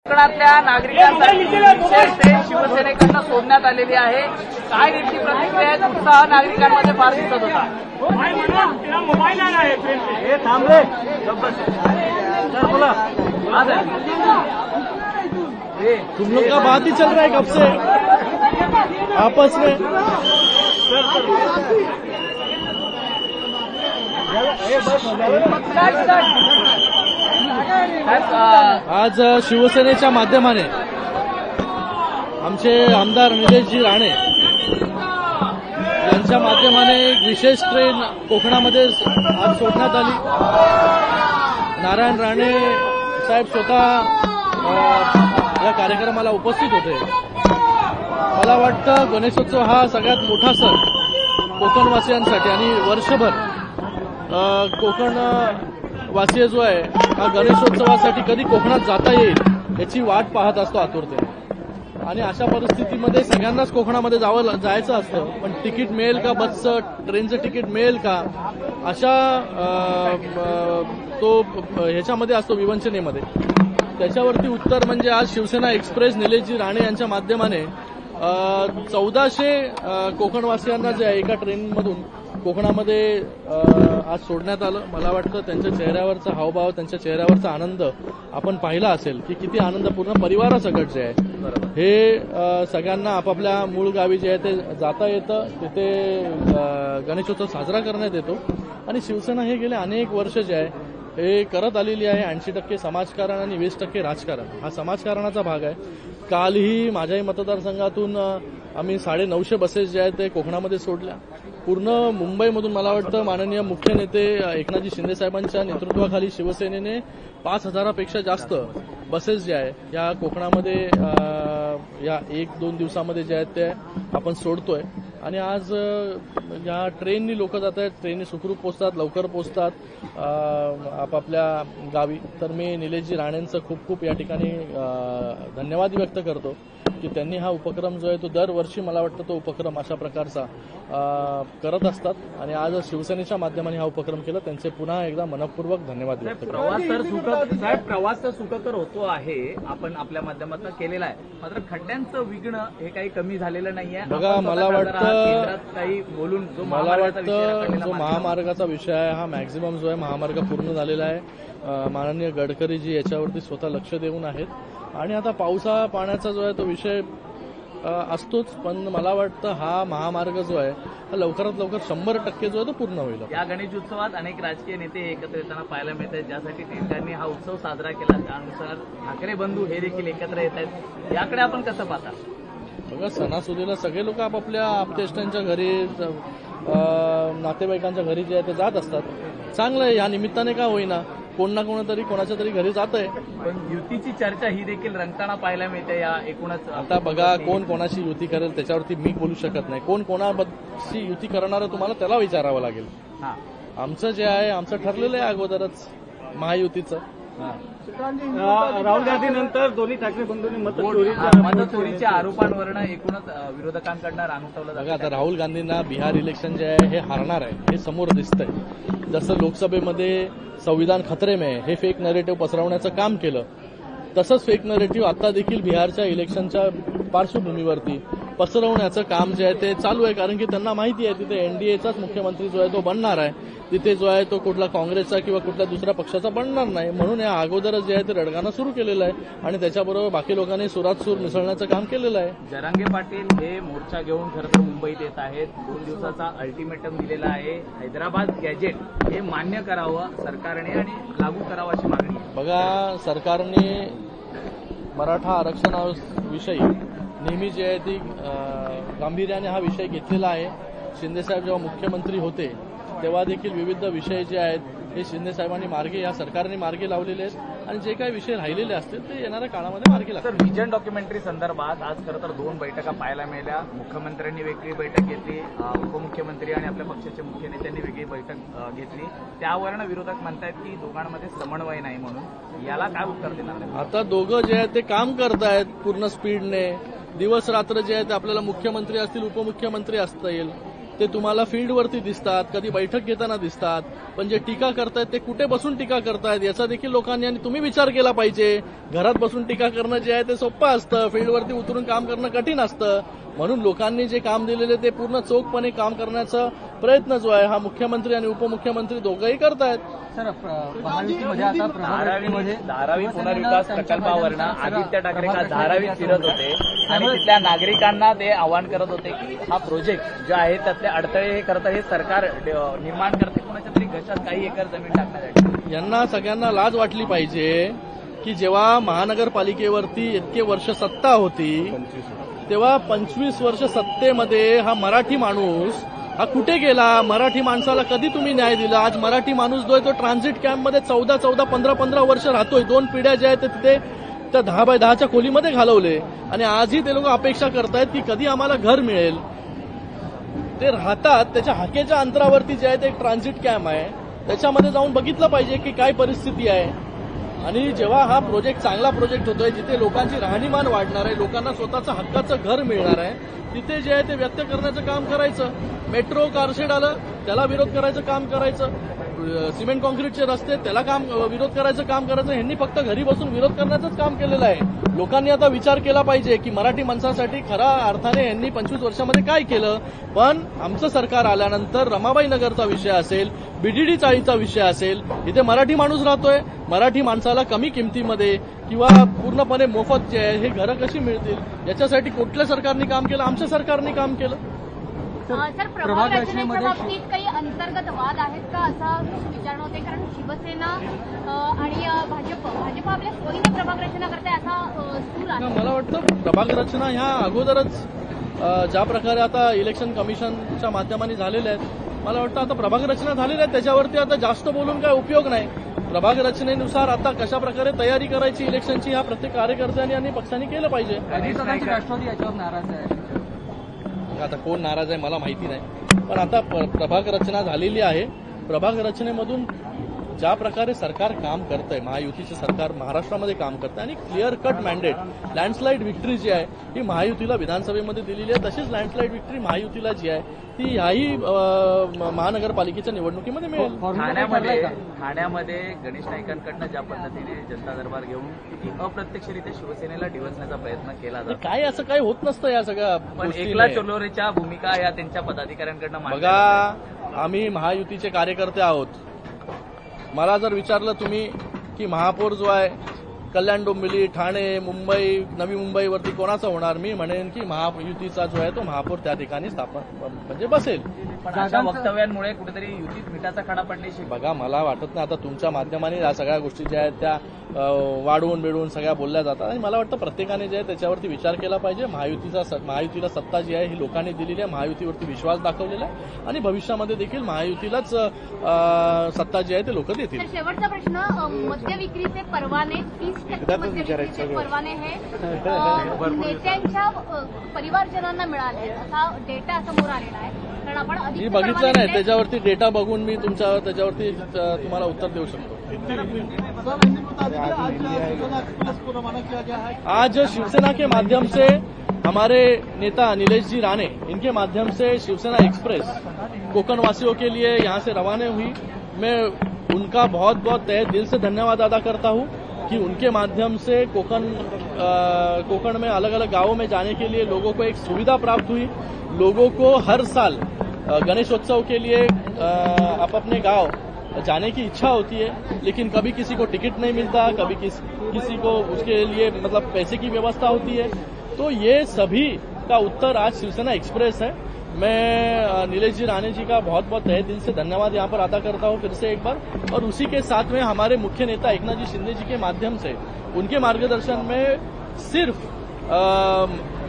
कोकणातल्या नागरिकांसाठी विशेष ट्रेन शिवसेनेकडून सोडण्यात आलेली आहे। काय नेमकी प्रतिक्रिया आहे? उत्साह नागरिकांमध्ये फार दिसत होता। तुम लोग का बात ही चल रहा है कब से आपस में। आज शिवसेनेच्या माध्यमाने आमचे आमदार निलेशजी राणे यांच्या माध्यमाने एक विशेष ट्रेन कोकणामध्ये आज सोडण्यात आली। नारायण राणे साहेब स्वतः या कार्यक्रमाला उपस्थित होते। मला वाटतं गणेशोत्सव हा सगळ्यात मोठा सण कोकणवासियांसाठी आणि वर्षभर कोकणवासीय जो आहे हा गणेशोत्सवासाठी कधी कोकणात जाता येईल याची वाट पाहत असतो आतुरतेने। आणि अशा परिस्थितीमध्ये सगळ्यांनाच कोकणामध्ये जायचं असतं, पण तिकीट मिळेल का, बसचं ट्रेनचं तिकीट मिळेल का, अशा तो ह्याच्यामध्ये असतो विवंचनेमध्ये। त्याच्यावरती उत्तर म्हणजे आज शिवसेना एक्सप्रेस निलेशजी राणे यांच्या माध्यमाने 1400 कोकणवासियांना जे आहे एका ट्रेनमधून कोकणामध्ये आज सोडण्यात आलं। मला वाटतं त्यांच्या चेहऱ्यावरचा हावभाव, त्यांच्या चेहऱ्यावरचा आनंद आपण पाहिला असेल की किती आनंदपूर्ण परिवारासकट जे आहे हे सगळ्यांना आपापल्या मूळ गावी जे आहे ते जाता येतं, तिथे गणेशोत्सव साजरा करण्यात येतो। आणि शिवसेना हे गेले अनेक वर्ष जे आहे हे करत आलेली आहे। 80% समाजकारण आणि 20% राजकारण हा समाजकारणाचा भाग आहे। कालही माझ्याही मतदारसंघातून आम्ही 950 बसेस जे आहेत ते कोकणामध्ये सोडल्या। पूर्ण मुंबईमधून मला वाटतं माननीय मुख्य नेते एकनाथजी शिंदे साहेबांच्या नेतृत्वाखाली शिवसेनेने 5000पेक्षा जास्त बसेस जे आहे या कोकणामध्ये या 1-2 दिवसामध्ये जे आहेत ते आपण सोडतोय। आणि आज या ट्रेननी लोक जात आहेत, ट्रेननी सुखरूप पोहोचतात, लवकर पोहोचतात आपापल्या गावी। तर मी निलेशजी राणेंचं खूप खूप या ठिकाणी धन्यवाद व्यक्त करतो की त्यांनी हा उपक्रम जो आहे तो दरवर्षी मला वाटतं तो उपक्रम अशा प्रकारचा करत असतात। आणि आज शिवसेनेच्या माध्यमाने हा उपक्रम केला, त्यांचे पुन्हा एकदा मनपूर्वक धन्यवाद व्यक्त करतो। प्रवास तर सुखकर होतो आहे, आपण आपल्या माध्यमातून केलेला आहे, मात्र खड्ड्यांचं विघ्न हे काही कमी झालेलं नाहीये। बघा, मला वाटतं काही बोलून जो महामार्गाचा विषय आहे हा मॅक्झिमम जो आहे महामार्ग पूर्ण झालेला आहे। माननीय गडकरीजी याच्यावरती स्वतः लक्ष देऊन आहेत। आणि आता पावसा पाण्याचा जो आहे तो विषय असतोच, पण मला वाटतं हा महामार्ग जो आहे हा लवकरात लवकर 100% जो आहे तो पूर्ण होईल। या गणेशोत्सवात अनेक राजकीय नेते एकत्र येताना पाहायला मिळत आहेत, ज्यासाठी त्यांनी हा उत्सव साजरा केला। त्यानुसार ठाकरे बंधू हे देखील एकत्र येत आहेत, याकडे आपण कसं पाहता? बघा, सणासुदीला सगळे लोक आपापल्या आपतेष्टांच्या घरी, नातेवाईकांच्या घरी जे आहे ते जात असतात। चांगलं आहे, या निमित्ताने का होईना कोण ना कोणतरी कोणाच्या तरी घरी जात आहे। पण युतीची चर्चा ही देखील रंगताना पाहायला मिळते या एकूणच। आता बघा, कोण कोणाशी युती करेल त्याच्यावरती मी बोलू शकत नाही। कोण कोणाशी युती करणार तुम्हाला त्याला विचारावं लागेल। आमचं जे आहे आमचं ठरलेलं आहे अगोदरच महायुतीचं। राहुल गांधीनंतर दोन्ही ठाकरे बंधूंनी मतचोरीच्या आरोपांवरनं एकूणच विरोधकांकडनं रांगवलं जातं। बघा, आता राहुल गांधींना बिहार इलेक्शन जे आहे हे हारणार आहे हे समोर दिसतंय। जसं लोकसभेमध्ये संविधान खतरे में हे फेक नरेटिव्ह पसरवण्याचं काम केलं, तसंच फेक नरेटिव्ह आता देखील बिहारच्या इलेक्शनच्या पार्श्वभूमीवरती पसरवण्याचं काम जे आहे ते चालू आहे। कारण की त्यांना माहिती आहे तिथे एनडीएचाच मुख्यमंत्री जो आहे तो बनणार आहे, तिथे जो आहे तो कुठला काँग्रेसचा किंवा कुठल्या दुसऱ्या पक्षाचा बनणार नाही। म्हणून या अगोदरच जे आहे ते रडगाणं सुरू केलेलं आहे आणि त्याच्याबरोबर बाकी लोकांनी सुरात सूर मिसळण्याचं काम केलेलं आहे। जरांगे पाटील हे मोर्चा घेऊन खरं तर मुंबईत येत आहेत, 2 दिवसाचा अल्टिमेटम दिलेला आहे। हैदराबाद गॅजेट हे मान्य करावं सरकारने आणि लागू करावं अशी मागणी। बघा, सरकारने मराठा आरक्षणाविषयी नेहमी जे आहे ती गांभीर्याने हा विषय घेतलेला आहे। शिंदेसाहेब जेव्हा मुख्यमंत्री होते तेव्हा देखील विविध विषय जे आहेत हे शिंदेसाहेबांनी या सरकारने मार्गे लावलेले आहेत आणि जे काही विषय राहिलेले असतील ते येणाऱ्या काळामध्ये मार्गे लागतील। तर व्हिजन डॉक्युमेंटरी संदर्भात आज खरं तर 2 बैठका पाहायला मिळाल्या। मुख्यमंत्र्यांनी वेगळी बैठक घेतली, उपमुख्यमंत्री आणि आपल्या पक्षाचे मुख्य नेत्यांनी वेगळी बैठक घेतली। त्यावरनं विरोधक म्हणतात की दोघांमध्ये समन्वय नाही, म्हणून याला काय उत्तर देणार? आता दोघं जे आहेत ते काम करतायत पूर्ण स्पीडने, दिवस रात्र जे आहे ते आपल्याला मुख्यमंत्री असतील, उपमुख्यमंत्री असतील, ते तुम्हाला फील्डवरती दिसतात, कधी बैठक घेताना दिसतात, पण जे टीका करतायत ते कुठे बसून टीका करतायत याचा देखील लोकांनी आणि तुम्ही विचार केला पाहिजे. घरात बसून टीका करणं जे आहे ते सोपं असतं, फील्डवरती उतरून काम करणं कठीण असतं. म्हणून लोकांनी जे काम दिलेले ते पूर्ण चोखपणे काम करण्याचा प्रयत्न जो आहे हा मुख्यमंत्री आणि उपमुख्यमंत्री दोघंही करतायत. सर महायुतीमध्ये आता प्रभागामध्ये धारावी पुनर्विकास प्रकल्पावरनं आदित्य ठाकरे का धारावीत फिरत होते आणि तिथल्या नागरिकांना ते आवाहन करत होते की हा प्रोजेक्ट जो आहे त्यातले अडथळे हे करतं हे सरकार निर्माण करते कोणाच्या तरी घशात काही एकर जमीन टाकण्यासाठी. यांना सगळ्यांना लाज वाटली पाहिजे की जेव्हा महानगरपालिकेवरती इतके वर्ष सत्ता होती तेव्हा 25 वर्ष सत्तेमध्ये हा मराठी माणूस हा कुठे गेला. मराठी माणसाला कधी तुम्ही न्याय दिला. आज मराठी माणूस जो आहे तो ट्रान्झिट कॅम्पमध्ये 14 15 वर्ष राहतोय. 2 पिढ्या ज्या आहेत तिथे त्या 10 बाय 10च्या खोलीमध्ये घालवले आणि आजही ते लोक अपेक्षा करतायत की कधी आम्हाला घर मिळेल. ते राहतात त्याच्या हाकेच्या अंतरावरती जे आहे ते एक ट्रान्झिट कॅम्प आहे त्याच्यामध्ये जाऊन बघितलं पाहिजे की काय परिस्थिती आहे. आणि जेव्हा हा प्रोजेक्ट चांगला प्रोजेक्ट होतोय जिथे लोकांची राहणीमान वाढणार आहे, लोकांना स्वतःचं हक्काचं घर मिळणार आहे, तिथे जे आहे ते व्यक्त करण्याचं काम करायचं. मेट्रो कारशेड आलं त्याला विरोध करायचं काम करायचं. सिमेंट कॉन्क्रीटचे रस्ते त्याला विरोध करायचं काम करायचं. ह्यांनी फक्त घरी बसून विरोध करण्याचंच काम केलेलं आहे. लोकांनी आता विचार केला पाहिजे की मराठी माणसासाठी खऱ्या अर्थाने यांनी 25 वर्षामध्ये काय केलं. पण आमचं सरकार आल्यानंतर रमाबाई नगरचा विषय असेल, बीडीडी चाळीचा विषय असेल, इथे मराठी माणूस राहतोय. मराठी माणसाला कमी किमतीमध्ये किंवा पूर्णपणे मोफत जे आहे हे घरं कशी मिळतील याच्यासाठी कुठल्या सरकारने काम केलं. आमच्या सरकारने काम केलं. सर प्रभाग रचनेच्या बाबतीत काही अंतर्गत वाद आहेत का असं विचारणं होते. कारण शिवसेना आणि भाजप आपल्या सोयीने प्रभाग रचना करते असा सूर आहे. मला वाटतं प्रभाग रचना ह्या अगोदरच ज्या प्रकारे आता इलेक्शन कमिशनच्या माध्यमाने झालेल्या आहेत मला वाटतं आता प्रभाग रचना झालेल्या आहेत त्याच्यावरती आता जास्त बोलून काय उपयोग नाही. प्रभाग रचनेनुसार आता कशा प्रकारे तयारी करायची इलेक्शनची ह्या प्रत्येक कार्यकर्त्यांनी आणि पक्षांनी केलं पाहिजे. राष्ट्रवादी याच्यावर नाराज आहे. आता कोण नाराज आहे मला माहिती नाही, पण आता प्रभाग रचना झालेली आहे. प्रभाग रचनेमधून ज्या प्रकारे सरकार काम करतंय, महायुतीचे सरकार महाराष्ट्रामध्ये काम करतंय आणि clear cut mandate landslide victory जी आहे ही महायुतीला विधानसभेमध्ये दिलेली आहे. तशीच लँडस्लाईड विक्ट्री महायुतीला जी आहे ती याही महानगरपालिकेच्या निवडणुकीमध्ये मिळेल. ठाण्यामध्ये गणेश नाईकांकडनं ज्या पद्धतीने जनता दरबार घेऊन अप्रत्यक्षरित्या शिवसेनेला डिवचण्याचा प्रयत्न केला जातो काय असं काही होत नसतं या सगळ्या पण एकला चोलोरेच्या भूमिका या त्यांच्या पदाधिकाऱ्यांकडनं बघा. आम्ही महायुतीचे कार्यकर्ते आहोत. मला जर विचारलं तुम्ही की महापौर जो आहे कल्याण डोंबिवली, ठाणे, मुंबई, नवी मुंबईवरती कोणाचा होणार, मी म्हणेन की महायुतीचा जो आहे तो महापौर त्या ठिकाणी स्थापन म्हणजे बसेल. पण अशा वक्तव्यांमुळे कुठेतरी युतीत मिठाचा खडा पडण्याची बघा मला वाटत नाही. आता तुमच्या माध्यमाने या सगळ्या गोष्टी ज्या आहेत त्या वाढवून बिडवून सगळ्या बोलल्या जातात आणि मला वाटतं प्रत्येकाने जे आहे त्याच्यावरती विचार केला पाहिजे. महायुतीला सत्ता जी आहे ही लोकांनी दिलेली आहे. महायुतीवरती विश्वास दाखवलेला आहे आणि भविष्यामध्ये देखील महायुतीलाच सत्ता जी आहे ते लोक देतील. शेवटचा प्रश्न, मद्य विक्रीचे परवाने 30% मद्य विक्रीचे परवाने हे नेत्यांच्या परिवारजनांना मिळाले असा डेटा समोर आलेला आहे. कारण आपण मी बघितलं नाही त्याच्यावरती डेटा बघून मी त्याच्यावरती तुम्हाला उत्तर देऊ शकतो. आज शिवसेना के माध्यम से हमारे नेता नीलेश जी राणे इनके माध्यम से शिवसेना एक्सप्रेस कोकण वासियों के लिए यहाँ से रवाना हुई. मैं उनका बहुत बहुत तहे दिल से धन्यवाद अदा करता हूँ कि उनके माध्यम से कोकण में अलग अलग गांवों में जाने के लिए लोगों को एक सुविधा प्राप्त हुई. लोगों को हर साल गणेशोत्सव के लिए अपने गांव जाने की इच्छा होती है लेकिन कभी किसी को टिकट नहीं मिलता, कभी किसी को उसके लिए मतलब पैसे की व्यवस्था होती है. तो ये सभी का उत्तर आज शिवसेना एक्सप्रेस है. मैं नीलेश जी राणे जी का बहुत बहुत तहे दिल से धन्यवाद यहाँ पर अदा करता हूँ फिर से एक बार. और उसी के साथ में हमारे मुख्य नेता एकनाथ जी शिंदे जी के माध्यम से उनके मार्गदर्शन में सिर्फ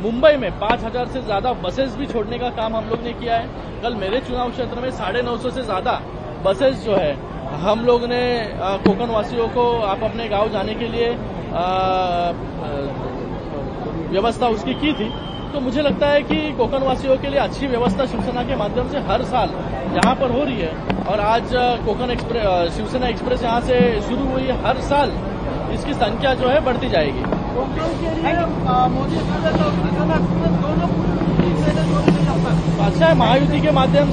मुंबई में 5000 से ज्यादा बसेस भी छोड़ने का काम हम लोग ने किया है. कल मेरे चुनाव क्षेत्र में 950 से ज्यादा बसेस जो है हम लोग ने कोकण वासियों को आप अपने गांव जाने के लिए व्यवस्था उसकी की थी. तो मुझे लगता है कि कोकण वासियों के लिए अच्छी व्यवस्था शिवसेना के माध्यम से हर साल यहाँ पर हो रही है. और आज कोकण एक्सप्रेस शिवसेना एक्सप्रेस यहाँ से शुरू हुई. हर साल इसकी संख्या जो है बढ़ती जाएगी. अच्छा है महायुति के माध्यम